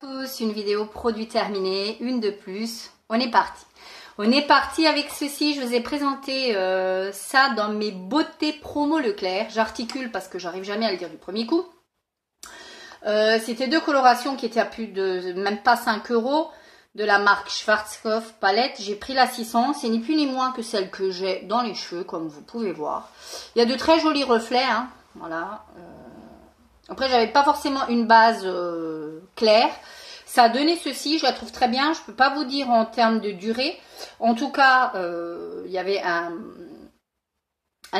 Tous, une vidéo produit terminée, une de plus. On est parti. On est parti avec ceci. Je vous ai présenté ça dans mes beautés promo Leclerc. J'articule parce que j'arrive jamais à le dire du premier coup. C'était deux colorations qui étaient à plus de même pas 5 € de la marque Schwarzkopf palette. J'ai pris la 600. C'est ni plus ni moins que celle que j'ai dans les cheveux, comme vous pouvez voir. Il y a de très jolis reflets. Hein. Voilà. Après, j'avais pas forcément une base claire. Ça a donné ceci, je la trouve très bien. Je peux pas vous dire en termes de durée. En tout cas, il y avait un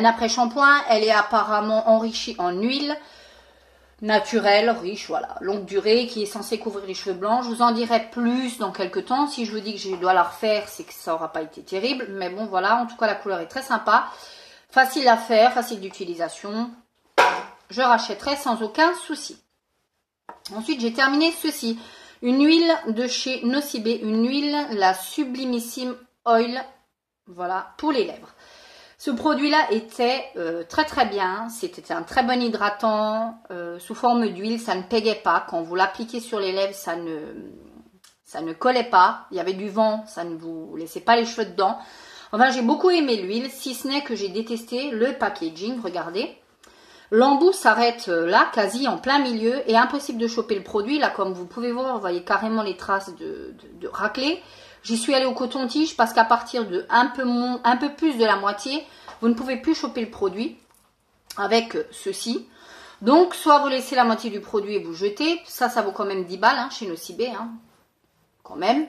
après-shampoing. Elle est apparemment enrichie en huile naturelle, riche, voilà, longue durée, qui est censée couvrir les cheveux blancs. Je vous en dirai plus dans quelques temps. Si je vous dis que je dois la refaire, c'est que ça aura pas été terrible. Mais bon, voilà, en tout cas, la couleur est très sympa. Facile à faire, facile d'utilisation. Je rachèterai sans aucun souci. Ensuite, j'ai terminé ceci. Une huile de chez Nocibé. Une huile, la Sublimissime Oil. Voilà, pour les lèvres. Ce produit-là était très très bien. C'était un très bon hydratant. Sous forme d'huile, ça ne pégait pas. Quand vous l'appliquez sur les lèvres, ça ne collait pas. Il y avait du vent, ça ne vous laissait pas les cheveux dedans. Enfin, j'ai beaucoup aimé l'huile, si ce n'est que j'ai détesté le packaging. Regardez. L'embout s'arrête là, quasi en plein milieu, et impossible de choper le produit. Là, comme vous pouvez voir, vous voyez carrément les traces de raclée. J'y suis allée au coton-tige parce qu'à partir de un peu plus de la moitié, vous ne pouvez plus choper le produit avec ceci. Donc, soit vous laissez la moitié du produit et vous jetez. Ça vaut quand même 10 balles hein, chez Nocibé, hein, quand même.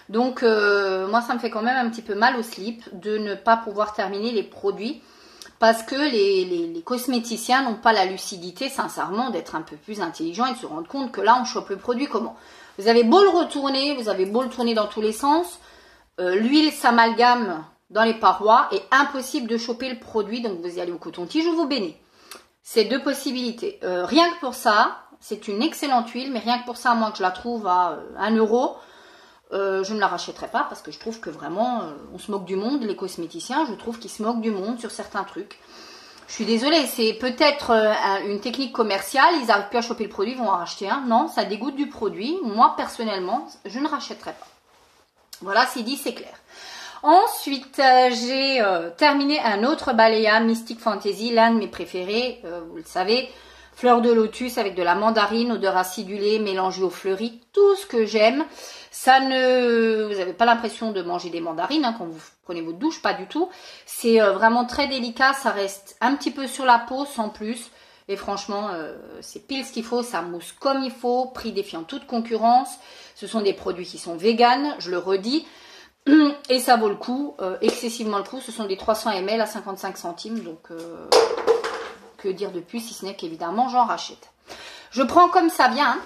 Donc, moi, ça me fait quand même un petit peu mal au slip de ne pas pouvoir terminer les produits. Parce que les cosméticiens n'ont pas la lucidité, sincèrement, d'être un peu plus intelligents et de se rendre compte que là, on chope le produit comment. Vous avez beau le retourner, vous avez beau le tourner dans tous les sens, l'huile s'amalgame dans les parois et impossible de choper le produit. Donc, vous y allez au coton-tige ou vous baignez. C'est deux possibilités. Rien que pour ça, c'est une excellente huile, mais rien que pour ça, moi, que je la trouve à 1 €, je ne la rachèterai pas parce que je trouve que vraiment on se moque du monde, les cosméticiens, je trouve qu'ils se moquent du monde sur certains trucs. Je suis désolée, c'est peut-être une technique commerciale, ils n'arrivent plus à choper le produit, ils vont en racheter un. Non, ça dégoûte du produit. Moi, personnellement, je ne rachèterai pas. Voilà, c'est dit, c'est clair. Ensuite, j'ai terminé un autre balayage Mystic Fantasy, l'un de mes préférés, vous le savez. Fleur de lotus avec de la mandarine, odeur acidulée, mélangée aux fleuris, tout ce que j'aime. Ça ne, vous n'avez pas l'impression de manger des mandarines hein, quand vous prenez votre douche, pas du tout. C'est vraiment très délicat, ça reste un petit peu sur la peau sans plus. Et franchement, c'est pile ce qu'il faut, ça mousse comme il faut, prix défiant toute concurrence. Ce sont des produits qui sont véganes, je le redis. Et ça vaut le coup, excessivement le coup. Ce sont des 300 ml à 55 centimes, donc... que dire de plus si ce n'est qu'évidemment j'en rachète. Je prends comme ça vient, hein,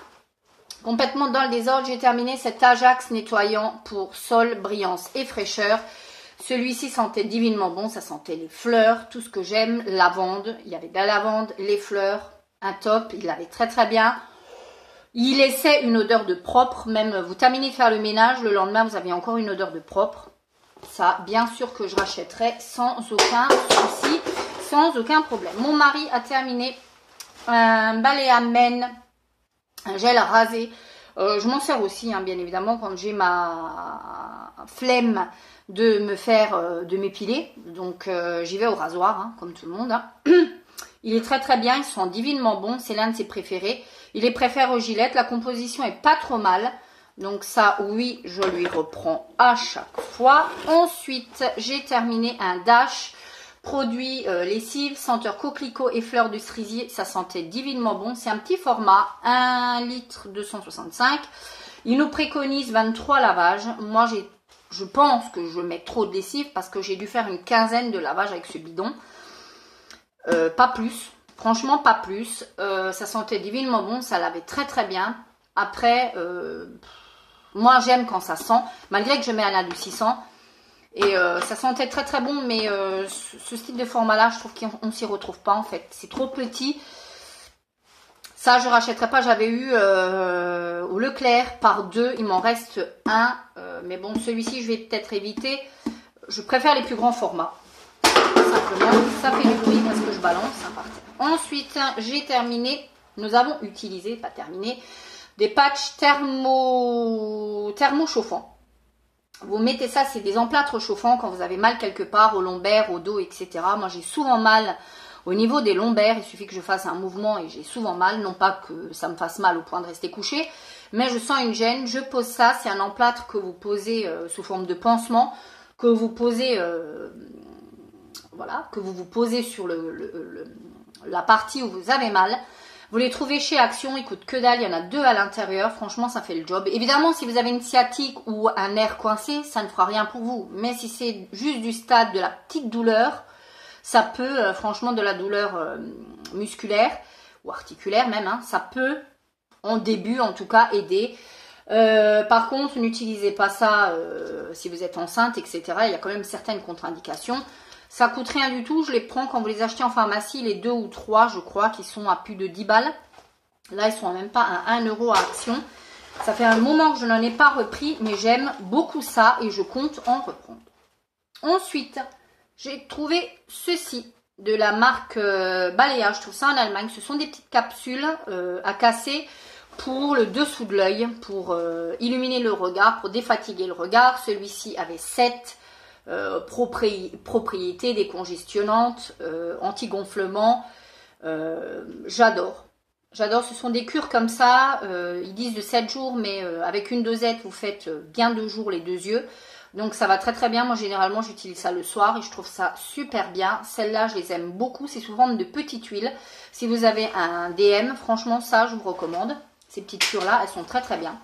complètement dans le désordre. J'ai terminé cet Ajax nettoyant pour sol, brillance et fraîcheur. Celui-ci sentait divinement bon, ça sentait les fleurs, tout ce que j'aime, lavande. Il y avait de la lavande, les fleurs, un top, il l'avait très très bien. Il laissait une odeur de propre, même vous terminez de faire le ménage, le lendemain vous avez encore une odeur de propre. Ça, bien sûr que je rachèterai sans aucun souci. Sans aucun problème. Mon mari a terminé un balai à mène, un gel à raser. Je m'en sers aussi, hein, bien évidemment, quand j'ai ma flemme de me faire, de m'épiler. Donc, j'y vais au rasoir, hein, comme tout le monde. Hein. Il est très très bien, il sent divinement bon. C'est l'un de ses préférés. Il les préfère aux gilettes. La composition est pas trop mal. Donc ça, oui, je lui reprends à chaque fois. Ensuite, j'ai terminé un Dash. Produit lessive, senteur coquelicot et fleurs de cerisier, ça sentait divinement bon. C'est un petit format, 1 litre 265. Il nous préconise 23 lavages. Moi, je pense que je mets trop de lessive parce que j'ai dû faire une quinzaine de lavages avec ce bidon. Pas plus, franchement pas plus. Ça sentait divinement bon, ça lavait très très bien. Après, moi j'aime quand ça sent, malgré que je mets un adoucissant. Et ça sentait très très bon, mais ce style de format-là, je trouve qu'on ne s'y retrouve pas en fait. C'est trop petit. Ça, je rachèterai pas. J'avais eu au Leclerc par 2. Il m'en reste un. Mais bon, celui-ci, je vais peut-être éviter. Je préfère les plus grands formats. Simplement, ça fait du bruit parce que je balance. Hein, par terre. Ensuite, j'ai terminé. Nous avons utilisé, pas terminé, des patchs thermo-chauffants. Vous mettez ça, c'est des emplâtres chauffants quand vous avez mal quelque part, au lombaire, au dos, etc. Moi, j'ai souvent mal au niveau des lombaires. Il suffit que je fasse un mouvement et j'ai souvent mal. Non pas que ça me fasse mal au point de rester couché, mais je sens une gêne. Je pose ça. C'est un emplâtre que vous posez sous forme de pansement, que vous posez, voilà, que vous posez sur la partie où vous avez mal. Vous les trouvez chez Action, ils coûtent que dalle, il y en a 2 à l'intérieur, franchement ça fait le job. Évidemment, si vous avez une sciatique ou un nerf coincé, ça ne fera rien pour vous. Mais si c'est juste du stade de la petite douleur, ça peut, franchement de la douleur musculaire ou articulaire même, hein, ça peut en début en tout cas aider. Par contre, n'utilisez pas ça si vous êtes enceinte, etc. Il y a quand même certaines contre-indications. Ça coûte rien du tout, je les prends quand vous les achetez en pharmacie, les 2 ou 3 je crois, qui sont à plus de 10 balles. Là, ils sont même pas à 1 euro à Action. Ça fait un moment que je n'en ai pas repris, mais j'aime beaucoup ça et je compte en reprendre. Ensuite, j'ai trouvé ceci de la marque Balea, je trouve ça en Allemagne. Ce sont des petites capsules à casser pour le dessous de l'œil, pour illuminer le regard, pour défatiguer le regard. Celui-ci avait 7 propriétés décongestionnantes, anti-gonflement. J'adore. J'adore, ce sont des cures comme ça. Ils disent de 7 jours, mais avec une dosette, vous faites bien 2 jours les 2 yeux. Donc ça va très très bien. Moi généralement j'utilise ça le soir et je trouve ça super bien. Celles-là je les aime beaucoup. C'est sous forme de petite huile. Si vous avez un DM, franchement ça je vous recommande. Ces petites cures-là, elles sont très très bien.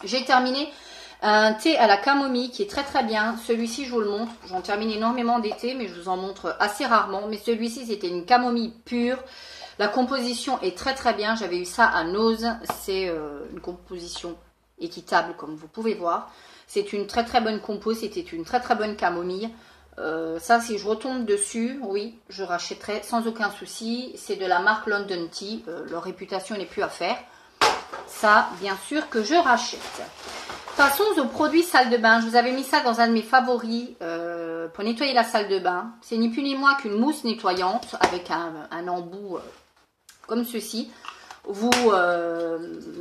J'ai terminé un thé à la camomille qui est très très bien. Celui-ci, je vous le montre. J'en termine énormément des thés, mais je vous en montre assez rarement. Mais celui-ci, c'était une camomille pure. La composition est très très bien. J'avais eu ça à Nose. C'est une composition équitable, comme vous pouvez voir. C'est une très très bonne compo. C'était une très très bonne camomille. Ça, si je retombe dessus, oui, je rachèterai sans aucun souci. C'est de la marque London Tea. Leur réputation n'est plus à faire. Ça, bien sûr que je rachète. Passons aux produits salle de bain. Je vous avais mis ça dans un de mes favoris pour nettoyer la salle de bain. C'est ni plus ni moins qu'une mousse nettoyante avec un embout comme ceci. Vous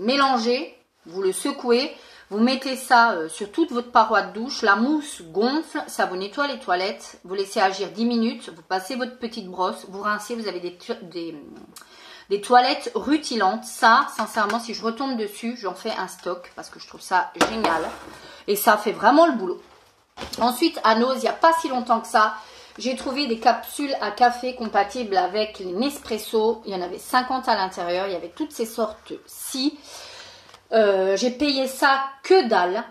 mélangez, vous le secouez, vous mettez ça sur toute votre paroi de douche. La mousse gonfle, ça vous nettoie les toilettes. Vous laissez agir 10 minutes, vous passez votre petite brosse, vous rincez, vous avez des toilettes rutilantes. Ça, sincèrement, si je retombe dessus, j'en fais un stock parce que je trouve ça génial. Et ça fait vraiment le boulot. Ensuite, à Nose, il n'y a pas si longtemps que ça, j'ai trouvé des capsules à café compatibles avec les Nespresso. Il y en avait 50 à l'intérieur. Il y avait toutes ces sortes-ci. J'ai payé ça que dalle.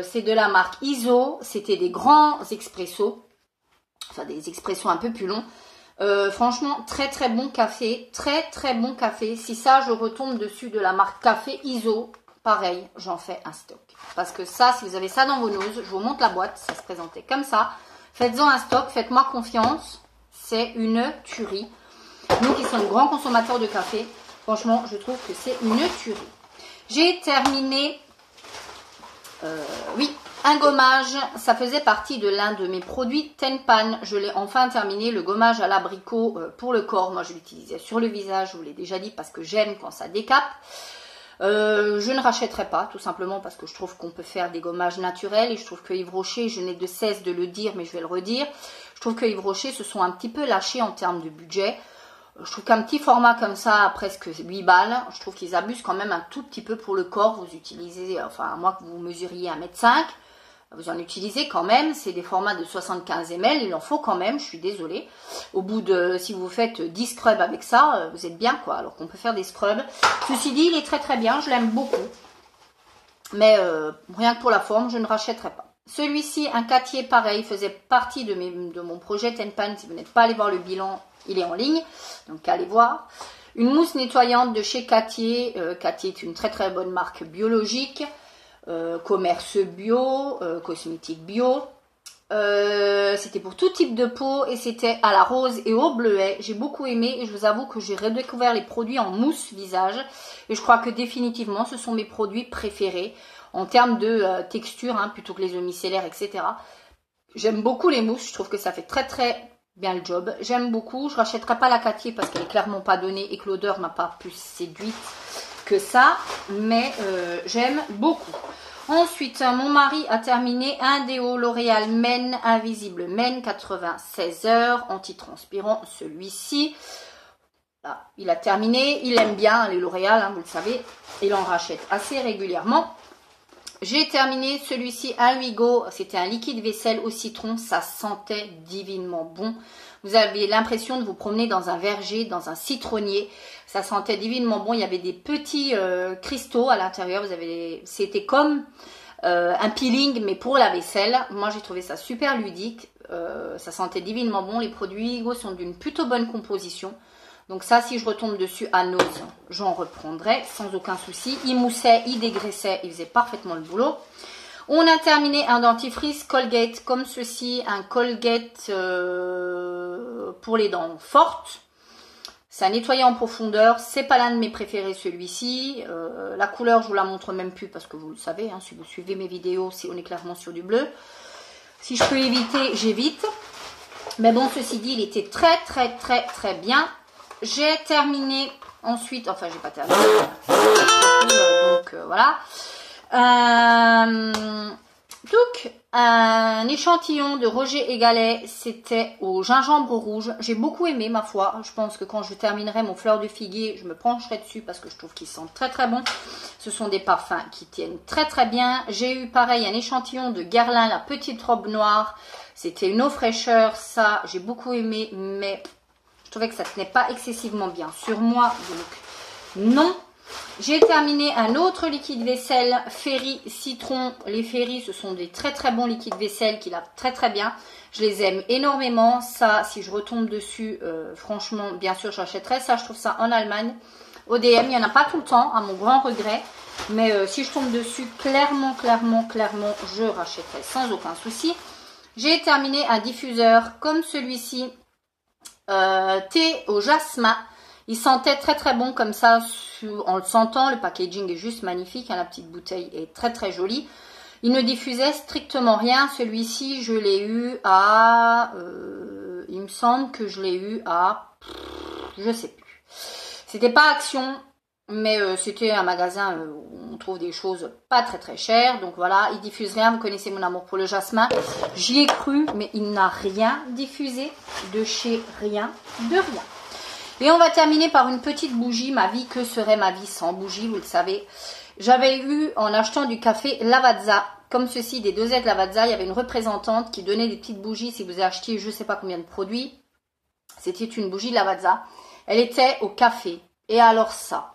C'est de la marque ISO. C'était des grands expressos. Enfin, des expressos un peu plus longs. Franchement, très très bon café, très très bon café. Si ça, je retombe dessus de la marque Café ISO, pareil, j'en fais un stock. Parce que ça, si vous avez ça dans vos noses, je vous montre la boîte, ça se présentait comme ça. Faites-en un stock, faites-moi confiance, c'est une tuerie. Nous qui sommes grands consommateurs de café, franchement, je trouve que c'est une tuerie. J'ai terminé, oui, un gommage, ça faisait partie de l'un de mes produits Tenpan. Je l'ai enfin terminé, le gommage à l'abricot pour le corps. Moi, je l'utilisais sur le visage, je vous l'ai déjà dit, parce que j'aime quand ça décape. Je ne rachèterai pas, tout simplement parce que je trouve qu'on peut faire des gommages naturels. Et je trouve que Yves Rocher, je n'ai de cesse de le dire, mais je vais le redire. Je trouve que Yves Rocher se sont un petit peu lâchés en termes de budget. Je trouve qu'un petit format comme ça, à presque 8 balles, je trouve qu'ils abusent quand même un tout petit peu pour le corps. Vous utilisez, enfin, à moins que vous mesuriez 1,5 m, vous en utilisez quand même. C'est des formats de 75 ml, il en faut quand même, je suis désolée. Au bout de, si vous faites 10 scrubs avec ça, vous êtes bien quoi, alors qu'on peut faire des scrubs. Ceci dit, il est très très bien, je l'aime beaucoup. Mais rien que pour la forme, je ne rachèterai pas. Celui-ci, un Cattier pareil, faisait partie de mon projet Tenpan. Si vous n'êtes pas allé voir le bilan, il est en ligne, donc allez voir. Une mousse nettoyante de chez Cattier. Cattier est une très très bonne marque biologique, commerce bio, cosmétique bio. C'était pour tout type de peau et c'était à la rose et au bleuet. J'ai beaucoup aimé et je vous avoue que j'ai redécouvert les produits en mousse visage. Et je crois que définitivement ce sont mes produits préférés en termes de texture, hein, plutôt que les eaux micellaires, etc. J'aime beaucoup les mousses, je trouve que ça fait très très bien le job. J'aime beaucoup, je ne rachèterai pas la Cattier parce qu'elle est clairement pas donnée et que l'odeur m'a pas plus séduite que ça, mais j'aime beaucoup. Ensuite, mon mari a terminé un déo L'Oréal Men Invisible Men 96 heures anti-transpirant, celui-ci. Là, il a terminé, il aime bien les L'Oréal, hein, vous le savez, il en rachète assez régulièrement. J'ai terminé celui-ci, un Wigo, c'était un liquide vaisselle au citron, ça sentait divinement bon. Vous avez l'impression de vous promener dans un verger, dans un citronnier, ça sentait divinement bon. Il y avait des petits cristaux à l'intérieur, c'était comme un peeling mais pour la vaisselle. Moi j'ai trouvé ça super ludique, ça sentait divinement bon. Les produits Wigo sont d'une plutôt bonne composition. Donc ça, si je retombe dessus à Nose, j'en reprendrai sans aucun souci. Il moussait, il dégraissait, il faisait parfaitement le boulot. On a terminé un dentifrice Colgate comme ceci, un Colgate pour les dents fortes. C'est un nettoyant en profondeur, c'est pas l'un de mes préférés celui-ci. La couleur, je vous la montre même plus parce que vous le savez, hein, si vous suivez mes vidéos, on est clairement sur du bleu. Si je peux éviter, j'évite. Mais bon, ceci dit, il était très bien. J'ai terminé ensuite, enfin j'ai pas terminé, donc voilà. Donc un échantillon de Roger et Gallet, c'était au gingembre rouge. J'ai beaucoup aimé ma foi. Je pense que quand je terminerai mon fleur de figuier, je me pencherai dessus parce que je trouve qu'ils sentent très bon. Ce sont des parfums qui tiennent très bien. J'ai eu pareil un échantillon de Guerlain, la petite robe noire. C'était une eau fraîcheur, ça j'ai beaucoup aimé, mais je trouvais que ça tenait pas excessivement bien sur moi, donc non. J'ai terminé un autre liquide vaisselle, Fairy Citron. Les Fairy, ce sont des très bons liquides vaisselle qui lavent très bien. Je les aime énormément. Ça, si je retombe dessus, franchement, bien sûr, j'achèterai. Ça, je trouve ça en Allemagne. Au DM, il n'y en a pas tout le temps, à mon grand regret. Mais si je tombe dessus, clairement, je rachèterai sans aucun souci. J'ai terminé un diffuseur comme celui-ci. Thé au jasmin. Il sentait très bon comme ça en le sentant. Le packaging est juste magnifique, hein, la petite bouteille est très jolie. Il ne diffusait strictement rien. Celui-ci, je l'ai eu à il me semble que je l'ai eu à je sais plus. C'était pas Action, mais c'était un magasin où on trouve des choses pas très chères. Donc voilà, il diffuse rien. Vous connaissez mon amour pour le jasmin. J'y ai cru, mais il n'a rien diffusé de chez rien de rien. Et on va terminer par une petite bougie. Ma vie, que serait ma vie sans bougie, vous le savez. J'avais eu, en achetant du café Lavazza, comme ceci, des dosettes Lavazza, il y avait une représentante qui donnait des petites bougies si vous achetiez je ne sais pas combien de produits. C'était une bougie Lavazza. Elle était au café. Et alors ça.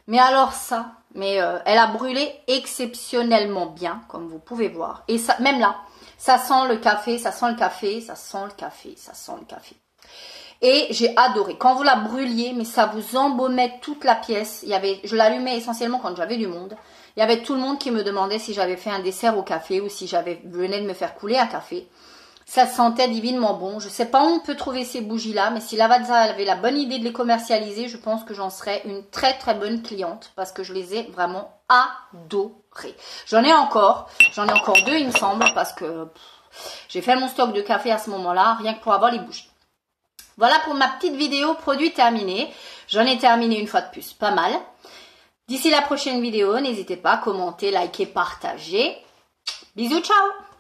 Mais elle a brûlé exceptionnellement bien, comme vous pouvez voir. Et ça, même là, ça sent le café, ça sent le café, ça sent le café, ça sent le café. Et j'ai adoré. Quand vous la brûliez, mais ça vous embaumait toute la pièce. Je l'allumais essentiellement quand j'avais du monde. Il y avait tout le monde qui me demandait si j'avais fait un dessert au café ou si venais de me faire couler un café. Ça sentait divinement bon. Je ne sais pas où on peut trouver ces bougies-là, mais si Lavazza avait la bonne idée de les commercialiser, je pense que j'en serais une très bonne cliente parce que je les ai vraiment adorées. J'en ai encore deux, il me semble, parce que j'ai fait mon stock de café à ce moment-là, rien que pour avoir les bougies. Voilà pour ma petite vidéo produit terminé. J'en ai terminé une fois de plus, pas mal. D'ici la prochaine vidéo, n'hésitez pas à commenter, liker, partager. Bisous, ciao!